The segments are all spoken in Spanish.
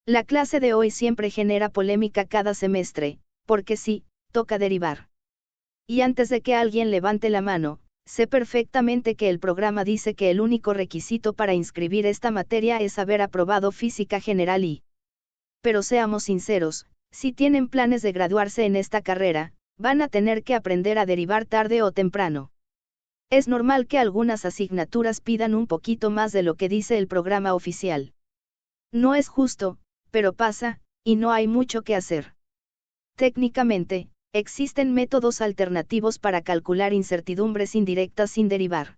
La clase de hoy siempre genera polémica cada semestre, porque sí, toca derivar. Y antes de que alguien levante la mano, sé perfectamente que el programa dice que el único requisito para inscribir esta materia es haber aprobado física general y... Pero seamos sinceros, si tienen planes de graduarse en esta carrera, van a tener que aprender a derivar tarde o temprano. Es normal que algunas asignaturas pidan un poquito más de lo que dice el programa oficial. No es justo, pero pasa, y no hay mucho que hacer. Técnicamente, existen métodos alternativos para calcular incertidumbres indirectas sin derivar.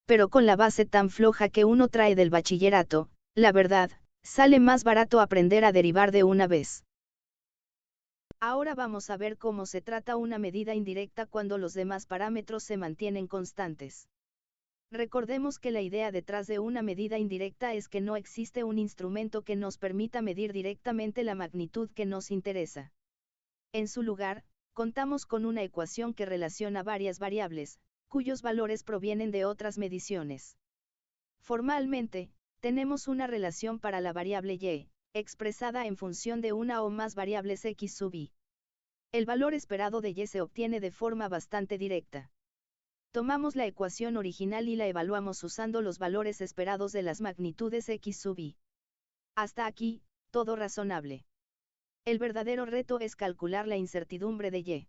Pero con la base tan floja que uno trae del bachillerato, la verdad, sale más barato aprender a derivar de una vez. Ahora vamos a ver cómo se trata una medida indirecta cuando los demás parámetros se mantienen constantes. Recordemos que la idea detrás de una medida indirecta es que no existe un instrumento que nos permita medir directamente la magnitud que nos interesa. En su lugar, contamos con una ecuación que relaciona varias variables, cuyos valores provienen de otras mediciones. Formalmente, tenemos una relación para la variable y, expresada en función de una o más variables x sub y. El valor esperado de y se obtiene de forma bastante directa. Tomamos la ecuación original y la evaluamos usando los valores esperados de las magnitudes x sub y. Hasta aquí, todo razonable. El verdadero reto es calcular la incertidumbre de y.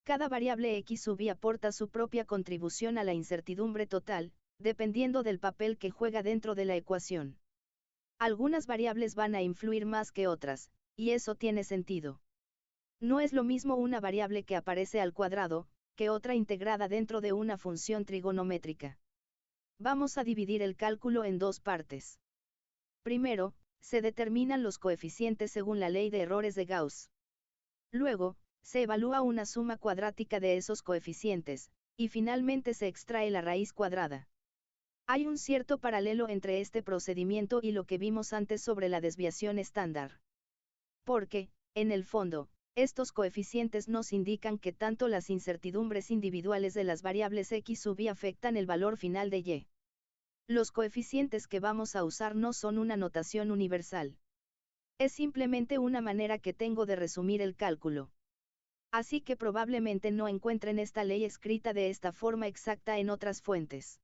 Cada variable x sub y aporta su propia contribución a la incertidumbre total, dependiendo del papel que juega dentro de la ecuación. Algunas variables van a influir más que otras, y eso tiene sentido. No es lo mismo una variable que aparece al cuadrado, que otra integrada dentro de una función trigonométrica. Vamos a dividir el cálculo en dos partes. Primero, se determinan los coeficientes según la ley de errores de Gauss. Luego, se evalúa una suma cuadrática de esos coeficientes, y finalmente se extrae la raíz cuadrada. Hay un cierto paralelo entre este procedimiento y lo que vimos antes sobre la desviación estándar. Porque, en el fondo, estos coeficientes nos indican que tanto las incertidumbres individuales de las variables x sub y afectan el valor final de y. Los coeficientes que vamos a usar no son una notación universal. Es simplemente una manera que tengo de resumir el cálculo. Así que probablemente no encuentren esta ley escrita de esta forma exacta en otras fuentes.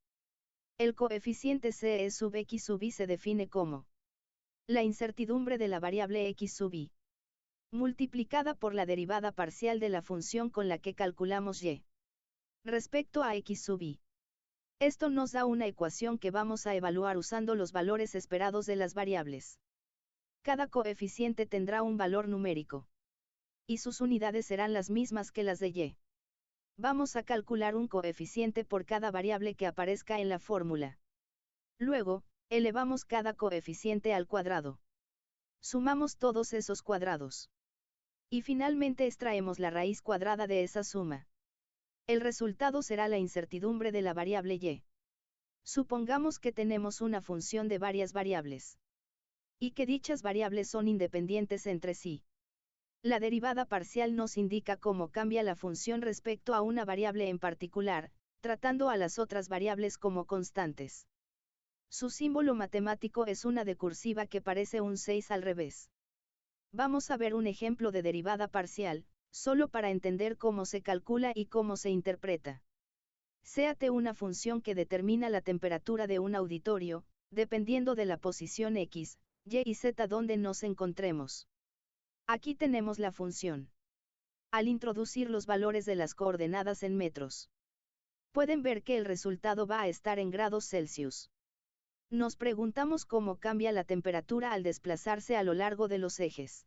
El coeficiente c sub x sub y se define como la incertidumbre de la variable x sub y multiplicada por la derivada parcial de la función con la que calculamos y respecto a x sub y. Esto nos da una ecuación que vamos a evaluar usando los valores esperados de las variables. Cada coeficiente tendrá un valor numérico. Y sus unidades serán las mismas que las de y. Vamos a calcular un coeficiente por cada variable que aparezca en la fórmula. Luego, elevamos cada coeficiente al cuadrado. Sumamos todos esos cuadrados. Y finalmente extraemos la raíz cuadrada de esa suma. El resultado será la incertidumbre de la variable y. Supongamos que tenemos una función de varias variables. Y que dichas variables son independientes entre sí. La derivada parcial nos indica cómo cambia la función respecto a una variable en particular, tratando a las otras variables como constantes. Su símbolo matemático es una D cursiva que parece un 6 al revés. Vamos a ver un ejemplo de derivada parcial, solo para entender cómo se calcula y cómo se interpreta. Séate una función que determina la temperatura de un auditorio, dependiendo de la posición x, y y z donde nos encontremos. Aquí tenemos la función. Al introducir los valores de las coordenadas en metros, pueden ver que el resultado va a estar en grados Celsius. Nos preguntamos cómo cambia la temperatura al desplazarse a lo largo de los ejes.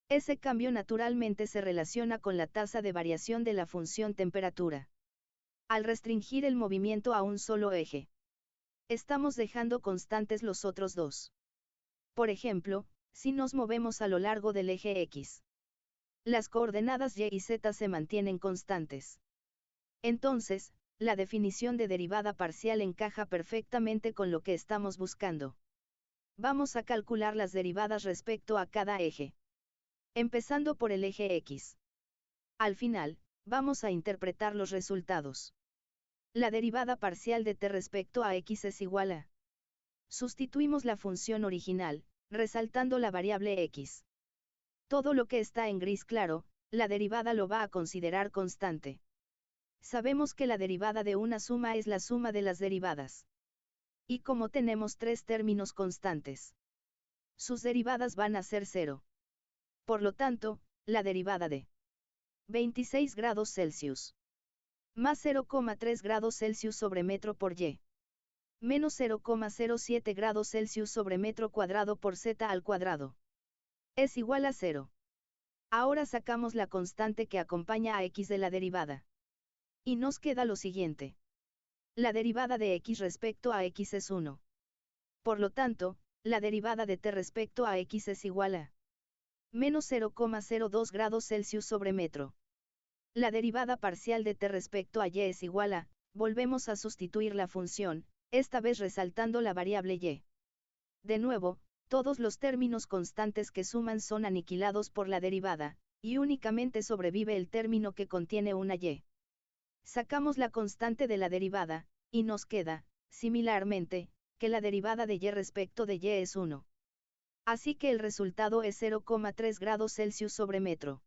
Ese cambio naturalmente se relaciona con la tasa de variación de la función temperatura. Al restringir el movimiento a un solo eje, estamos dejando constantes los otros dos. Por ejemplo, si nos movemos a lo largo del eje X, las coordenadas y y z se mantienen constantes. Entonces, la definición de derivada parcial encaja perfectamente con lo que estamos buscando. Vamos a calcular las derivadas respecto a cada eje. Empezando por el eje X. Al final, vamos a interpretar los resultados. La derivada parcial de t respecto a x es igual a. Sustituimos la función original, resaltando la variable x. Todo lo que está en gris claro, la derivada lo va a considerar constante. Sabemos que la derivada de una suma es la suma de las derivadas. Y como tenemos tres términos constantes, sus derivadas van a ser 0. Por lo tanto, la derivada de 26 grados Celsius más 0,3 grados Celsius sobre metro por y menos 0,07 grados Celsius sobre metro cuadrado por z al cuadrado es igual a 0. Ahora sacamos la constante que acompaña a x de la derivada. Y nos queda lo siguiente. La derivada de x respecto a x es 1. Por lo tanto, la derivada de t respecto a x es igual a menos 0,02 grados Celsius sobre metro. La derivada parcial de t respecto a y es igual a, volvemos a sustituir la función, esta vez resaltando la variable y. De nuevo, todos los términos constantes que suman son aniquilados por la derivada, y únicamente sobrevive el término que contiene una y. Sacamos la constante de la derivada, y nos queda, similarmente, que la derivada de y respecto de y es 1. Así que el resultado es 0,3 grados Celsius sobre metro.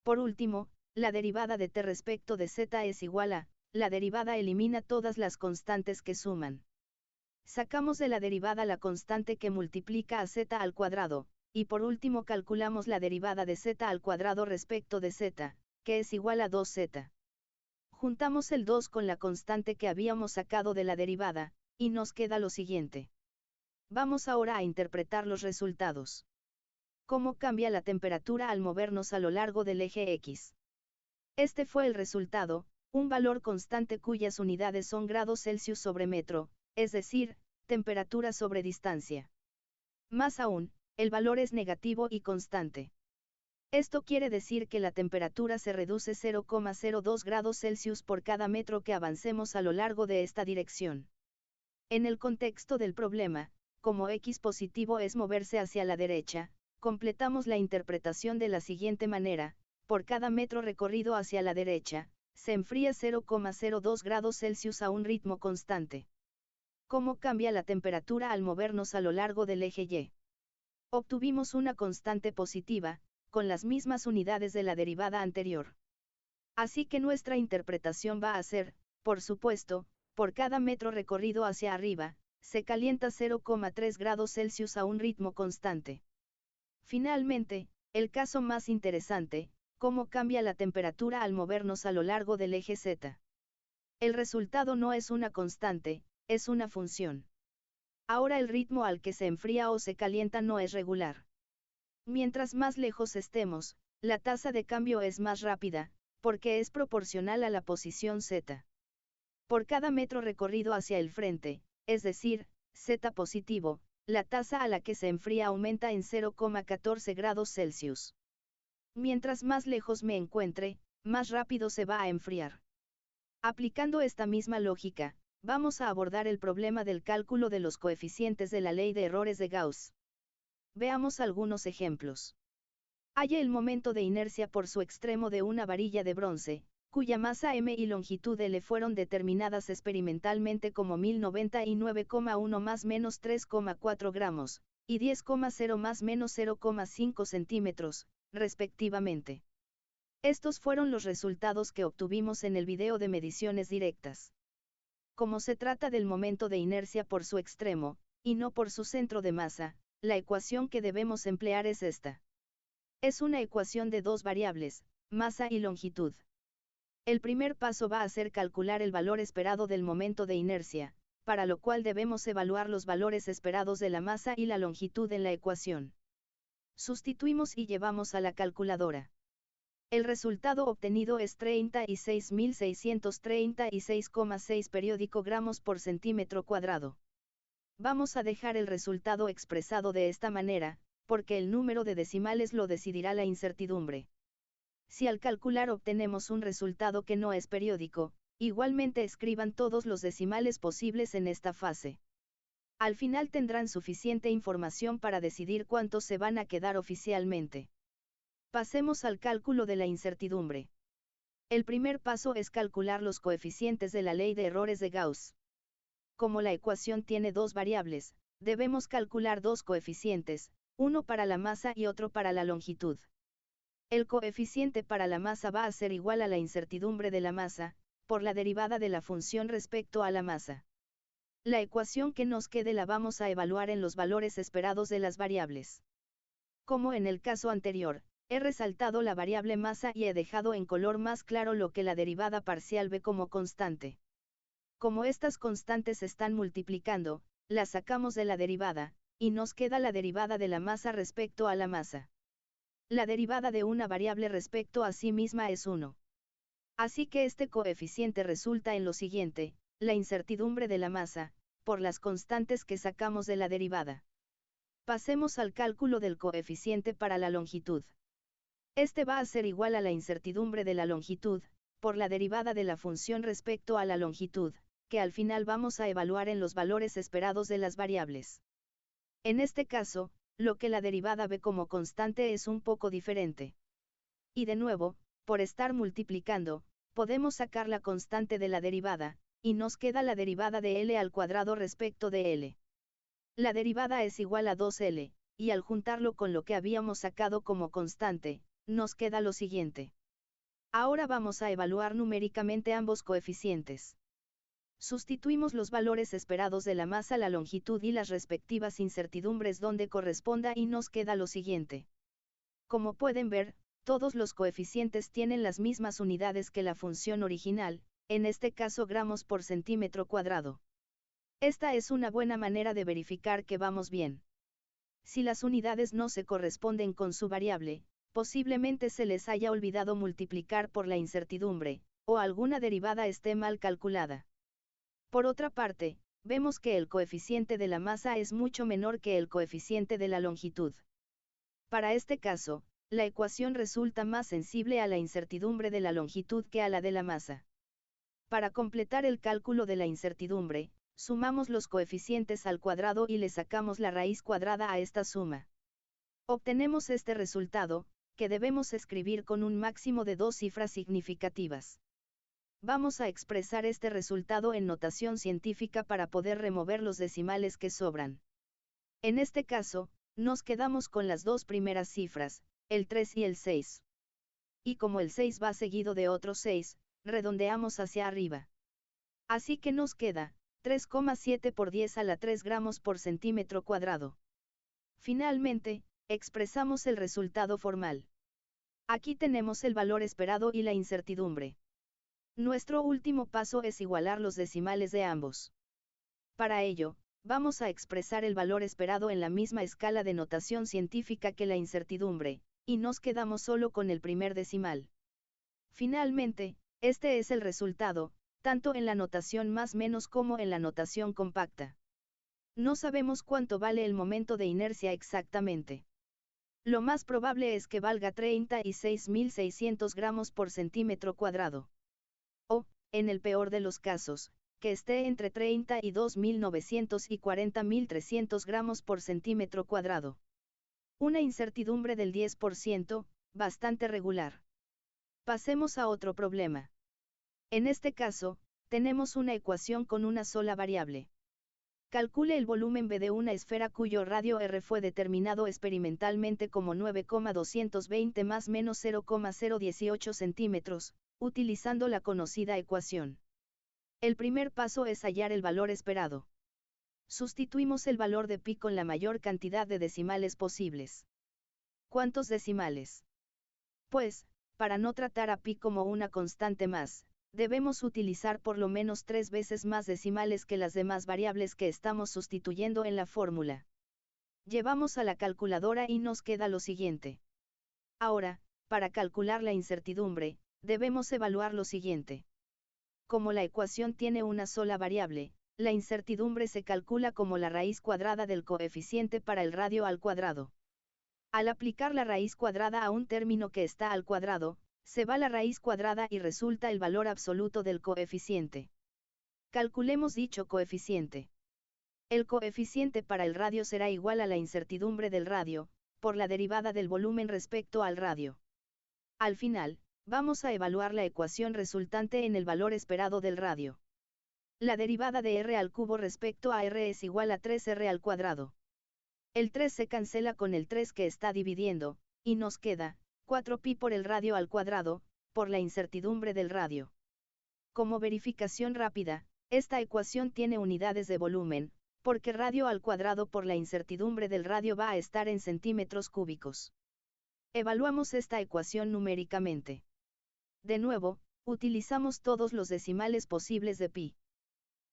Por último, la derivada de t respecto de z es igual a, la derivada elimina todas las constantes que suman. Sacamos de la derivada la constante que multiplica a z al cuadrado, y por último calculamos la derivada de z al cuadrado respecto de z, que es igual a 2z. Juntamos el 2 con la constante que habíamos sacado de la derivada, y nos queda lo siguiente. Vamos ahora a interpretar los resultados. ¿Cómo cambia la temperatura al movernos a lo largo del eje X? Este fue el resultado, un valor constante cuyas unidades son grados Celsius sobre metro, es decir, temperatura sobre distancia. Más aún, el valor es negativo y constante. Esto quiere decir que la temperatura se reduce 0,02 grados Celsius por cada metro que avancemos a lo largo de esta dirección. En el contexto del problema, como x positivo es moverse hacia la derecha, completamos la interpretación de la siguiente manera: por cada metro recorrido hacia la derecha, se enfría 0,02 grados Celsius a un ritmo constante. ¿Cómo cambia la temperatura al movernos a lo largo del eje Y? Obtuvimos una constante positiva, con las mismas unidades de la derivada anterior. Así que nuestra interpretación va a ser, por supuesto, por cada metro recorrido hacia arriba, se calienta 0,3 grados Celsius a un ritmo constante. Finalmente, el caso más interesante, ¿cómo cambia la temperatura al movernos a lo largo del eje Z? El resultado no es una constante, es una función. Ahora el ritmo al que se enfría o se calienta no es regular. Mientras más lejos estemos, la tasa de cambio es más rápida, porque es proporcional a la posición Z. Por cada metro recorrido hacia el frente, es decir, Z positivo, la tasa a la que se enfría aumenta en 0,14 grados Celsius. Mientras más lejos me encuentre, más rápido se va a enfriar. Aplicando esta misma lógica, vamos a abordar el problema del cálculo de los coeficientes de la ley de errores de Gauss. Veamos algunos ejemplos. Halle el momento de inercia por su extremo de una varilla de bronce, cuya masa m y longitud L fueron determinadas experimentalmente como 1099,1 más menos 3,4 gramos, y 10,0 más menos 0,5 centímetros, respectivamente. Estos fueron los resultados que obtuvimos en el video de mediciones directas. Como se trata del momento de inercia por su extremo, y no por su centro de masa, la ecuación que debemos emplear es esta. Es una ecuación de dos variables, masa y longitud. El primer paso va a ser calcular el valor esperado del momento de inercia, para lo cual debemos evaluar los valores esperados de la masa y la longitud en la ecuación. Sustituimos y llevamos a la calculadora. El resultado obtenido es 36.636,6 periódico gramos por centímetro cuadrado. Vamos a dejar el resultado expresado de esta manera, porque el número de decimales lo decidirá la incertidumbre. Si al calcular obtenemos un resultado que no es periódico, igualmente escriban todos los decimales posibles en esta fase. Al final tendrán suficiente información para decidir cuántos se van a quedar oficialmente. Pasemos al cálculo de la incertidumbre. El primer paso es calcular los coeficientes de la ley de errores de Gauss. Como la ecuación tiene dos variables, debemos calcular dos coeficientes, uno para la masa y otro para la longitud. El coeficiente para la masa va a ser igual a la incertidumbre de la masa, por la derivada de la función respecto a la masa. La ecuación que nos quede la vamos a evaluar en los valores esperados de las variables. Como en el caso anterior, he resaltado la variable masa y he dejado en color más claro lo que la derivada parcial ve como constante. Como estas constantes están multiplicando, las sacamos de la derivada, y nos queda la derivada de la masa respecto a la masa. La derivada de una variable respecto a sí misma es 1. Así que este coeficiente resulta en lo siguiente, la incertidumbre de la masa, por las constantes que sacamos de la derivada. Pasemos al cálculo del coeficiente para la longitud. Este va a ser igual a la incertidumbre de la longitud, por la derivada de la función respecto a la longitud, que al final vamos a evaluar en los valores esperados de las variables. En este caso, lo que la derivada ve como constante es un poco diferente. Y de nuevo, por estar multiplicando, podemos sacar la constante de la derivada, y nos queda la derivada de L al cuadrado respecto de L. La derivada es igual a 2L, y al juntarlo con lo que habíamos sacado como constante, nos queda lo siguiente. Ahora vamos a evaluar numéricamente ambos coeficientes. Sustituimos los valores esperados de la masa, la longitud y las respectivas incertidumbres donde corresponda y nos queda lo siguiente. Como pueden ver, todos los coeficientes tienen las mismas unidades que la función original, en este caso gramos por centímetro cuadrado. Esta es una buena manera de verificar que vamos bien. Si las unidades no se corresponden con su variable, posiblemente se les haya olvidado multiplicar por la incertidumbre, o alguna derivada esté mal calculada. Por otra parte, vemos que el coeficiente de la masa es mucho menor que el coeficiente de la longitud. Para este caso, la ecuación resulta más sensible a la incertidumbre de la longitud que a la de la masa. Para completar el cálculo de la incertidumbre, sumamos los coeficientes al cuadrado y le sacamos la raíz cuadrada a esta suma. Obtenemos este resultado, que debemos escribir con un máximo de 2 cifras significativas. Vamos a expresar este resultado en notación científica para poder remover los decimales que sobran. En este caso, nos quedamos con las dos primeras cifras, el 3 y el 6. Y como el 6 va seguido de otro 6, redondeamos hacia arriba. Así que nos queda 3,7 por 10 a la 3 gramos por centímetro cuadrado. Finalmente, expresamos el resultado formal. Aquí tenemos el valor esperado y la incertidumbre. Nuestro último paso es igualar los decimales de ambos. Para ello, vamos a expresar el valor esperado en la misma escala de notación científica que la incertidumbre, y nos quedamos solo con el primer decimal. Finalmente, este es el resultado, tanto en la notación más menos como en la notación compacta. No sabemos cuánto vale el momento de inercia exactamente. Lo más probable es que valga 36.600 gramos por centímetro cuadrado. O, en el peor de los casos, que esté entre 32.900 y 40.300 gramos por centímetro cuadrado. Una incertidumbre del 10%, bastante regular. Pasemos a otro problema. En este caso, tenemos una ecuación con una sola variable. Calcule el volumen B de una esfera cuyo radio R fue determinado experimentalmente como 9,220 más menos 0,018 centímetros, utilizando la conocida ecuación. El primer paso es hallar el valor esperado. Sustituimos el valor de pi con la mayor cantidad de decimales posibles. ¿Cuántos decimales? Pues, para no tratar a pi como una constante más, debemos utilizar por lo menos 3 veces más decimales que las demás variables que estamos sustituyendo en la fórmula. Llevamos a la calculadora y nos queda lo siguiente. Ahora, para calcular la incertidumbre, debemos evaluar lo siguiente. Como la ecuación tiene una sola variable, la incertidumbre se calcula como la raíz cuadrada del coeficiente para el radio al cuadrado. Al aplicar la raíz cuadrada a un término que está al cuadrado, se va la raíz cuadrada y resulta el valor absoluto del coeficiente. Calculemos dicho coeficiente. El coeficiente para el radio será igual a la incertidumbre del radio, por la derivada del volumen respecto al radio. Al final, vamos a evaluar la ecuación resultante en el valor esperado del radio. La derivada de r al cubo respecto a r es igual a 3r al cuadrado. El 3 se cancela con el 3 que está dividiendo, y nos queda 4pi por el radio al cuadrado, por la incertidumbre del radio. Como verificación rápida, esta ecuación tiene unidades de volumen, porque radio al cuadrado por la incertidumbre del radio va a estar en centímetros cúbicos. Evaluamos esta ecuación numéricamente. De nuevo, utilizamos todos los decimales posibles de pi.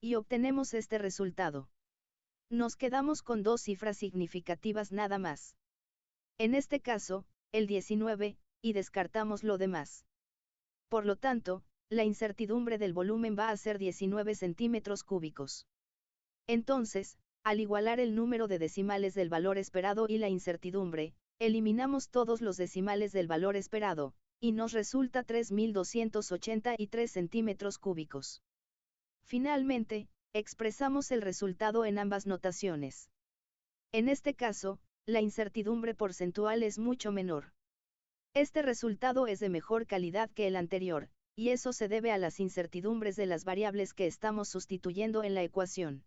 Y obtenemos este resultado. Nos quedamos con dos cifras significativas nada más. En este caso, el 19, y descartamos lo demás. Por lo tanto, la incertidumbre del volumen va a ser 19 centímetros cúbicos. Entonces, al igualar el número de decimales del valor esperado y la incertidumbre, eliminamos todos los decimales del valor esperado, y nos resulta 3283 centímetros cúbicos. Finalmente, expresamos el resultado en ambas notaciones. En este caso, la incertidumbre porcentual es mucho menor. Este resultado es de mejor calidad que el anterior, y eso se debe a las incertidumbres de las variables que estamos sustituyendo en la ecuación.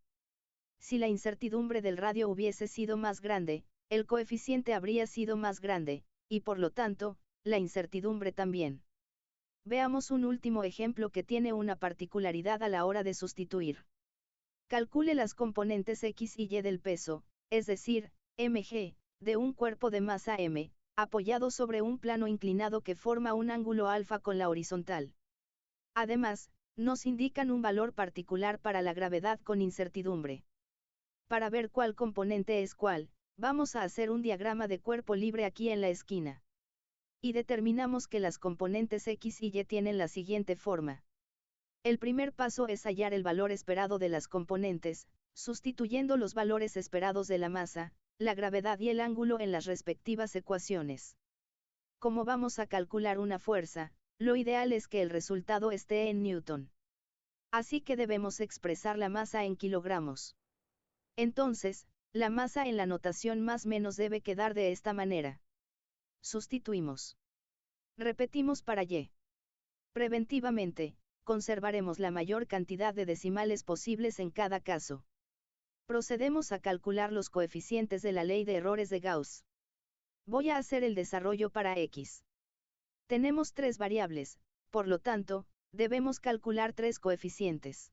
Si la incertidumbre del radio hubiese sido más grande, el coeficiente habría sido más grande, y por lo tanto, la incertidumbre también. Veamos un último ejemplo que tiene una particularidad a la hora de sustituir. Calcule las componentes x y y del peso, es decir, mg, de un cuerpo de masa m, apoyado sobre un plano inclinado que forma un ángulo alfa con la horizontal. Además, nos indican un valor particular para la gravedad con incertidumbre. Para ver cuál componente es cuál, vamos a hacer un diagrama de cuerpo libre aquí en la esquina. Y determinamos que las componentes x y y tienen la siguiente forma. El primer paso es hallar el valor esperado de las componentes, sustituyendo los valores esperados de la masa, la gravedad y el ángulo en las respectivas ecuaciones. Como vamos a calcular una fuerza, lo ideal es que el resultado esté en newton. Así que debemos expresar la masa en kilogramos. Entonces, la masa en la notación más menos debe quedar de esta manera. Sustituimos. Repetimos para y. Preventivamente, conservaremos la mayor cantidad de decimales posibles en cada caso. Procedemos a calcular los coeficientes de la ley de errores de Gauss. Voy a hacer el desarrollo para x. Tenemos tres variables, por lo tanto, debemos calcular tres coeficientes.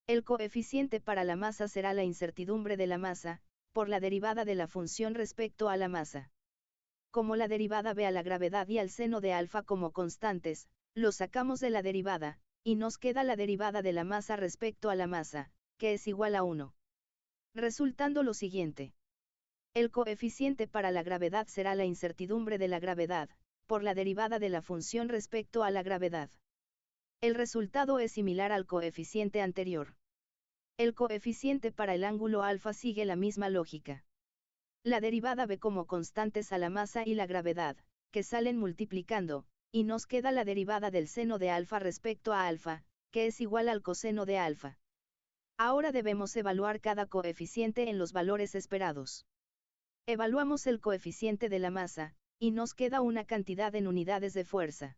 El coeficiente para la masa será la incertidumbre de la masa, por la derivada de la función respecto a la masa. Como la derivada ve a la gravedad y al seno de alfa como constantes, lo sacamos de la derivada, y nos queda la derivada de la masa respecto a la masa, que es igual a 1. Resultando lo siguiente. El coeficiente para la gravedad será la incertidumbre de la gravedad, por la derivada de la función respecto a la gravedad. El resultado es similar al coeficiente anterior. El coeficiente para el ángulo alfa sigue la misma lógica. La derivada ve como constantes a la masa y la gravedad, que salen multiplicando, y nos queda la derivada del seno de alfa respecto a alfa, que es igual al coseno de alfa. Ahora debemos evaluar cada coeficiente en los valores esperados. Evaluamos el coeficiente de la masa, y nos queda una cantidad en unidades de fuerza.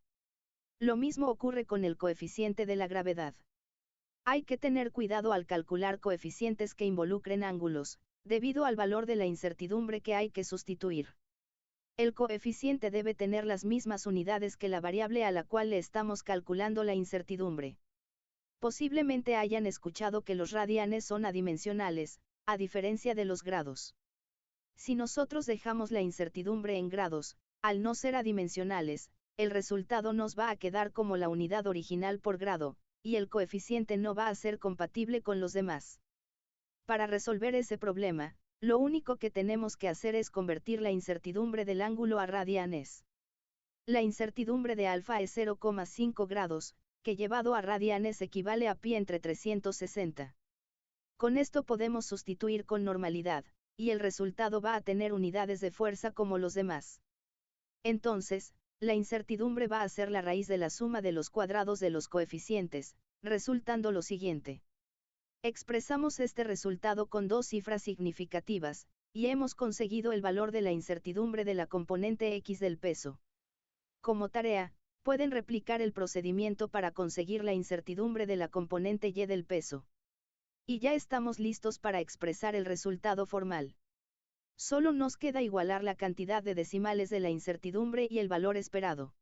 Lo mismo ocurre con el coeficiente de la gravedad. Hay que tener cuidado al calcular coeficientes que involucren ángulos, debido al valor de la incertidumbre que hay que sustituir. El coeficiente debe tener las mismas unidades que la variable a la cual le estamos calculando la incertidumbre. Posiblemente hayan escuchado que los radianes son adimensionales, a diferencia de los grados. Si nosotros dejamos la incertidumbre en grados, al no ser adimensionales, el resultado nos va a quedar como la unidad original por grado, y el coeficiente no va a ser compatible con los demás. Para resolver ese problema, lo único que tenemos que hacer es convertir la incertidumbre del ángulo a radianes. La incertidumbre de alfa es 0,5 grados, que llevado a radianes equivale a pi entre 360. Con esto podemos sustituir con normalidad, y el resultado va a tener unidades de fuerza como los demás. Entonces, la incertidumbre va a ser la raíz de la suma de los cuadrados de los coeficientes, resultando lo siguiente. Expresamos este resultado con dos cifras significativas, y hemos conseguido el valor de la incertidumbre de la componente x del peso. Como tarea, pueden replicar el procedimiento para conseguir la incertidumbre de la componente y del peso. Y ya estamos listos para expresar el resultado formal. Solo nos queda igualar la cantidad de decimales de la incertidumbre y el valor esperado.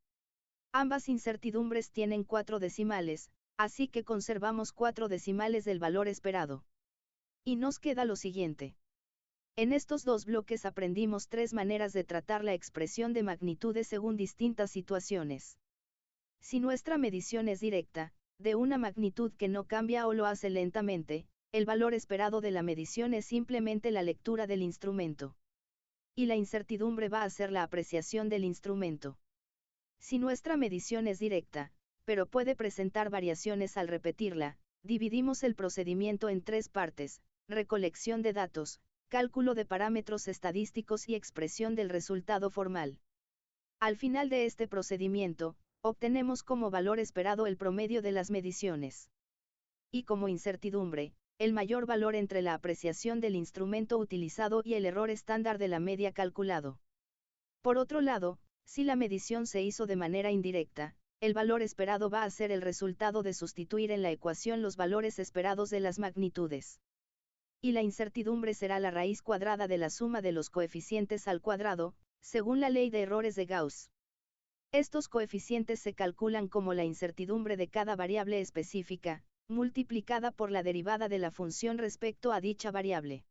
Ambas incertidumbres tienen 4 decimales, así que conservamos 4 decimales del valor esperado. Y nos queda lo siguiente. En estos dos bloques aprendimos 3 maneras de tratar la expresión de magnitudes según distintas situaciones. Si nuestra medición es directa, de una magnitud que no cambia o lo hace lentamente, el valor esperado de la medición es simplemente la lectura del instrumento. Y la incertidumbre va a ser la apreciación del instrumento. Si nuestra medición es directa, pero puede presentar variaciones al repetirla, dividimos el procedimiento en 3 partes: recolección de datos, cálculo de parámetros estadísticos y expresión del resultado formal. Al final de este procedimiento, obtenemos como valor esperado el promedio de las mediciones. Y como incertidumbre, el mayor valor entre la apreciación del instrumento utilizado y el error estándar de la media calculado. Por otro lado, si la medición se hizo de manera indirecta, el valor esperado va a ser el resultado de sustituir en la ecuación los valores esperados de las magnitudes. Y la incertidumbre será la raíz cuadrada de la suma de los coeficientes al cuadrado, según la ley de errores de Gauss. Estos coeficientes se calculan como la incertidumbre de cada variable específica, multiplicada por la derivada de la función respecto a dicha variable.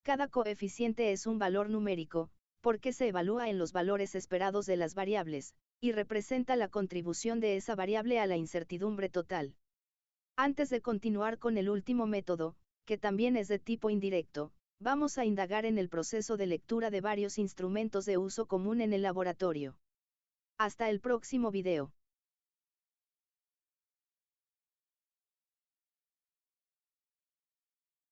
Cada coeficiente es un valor numérico, porque se evalúa en los valores esperados de las variables, y representa la contribución de esa variable a la incertidumbre total. Antes de continuar con el último método, que también es de tipo indirecto, vamos a indagar en el proceso de lectura de varios instrumentos de uso común en el laboratorio. Hasta el próximo video.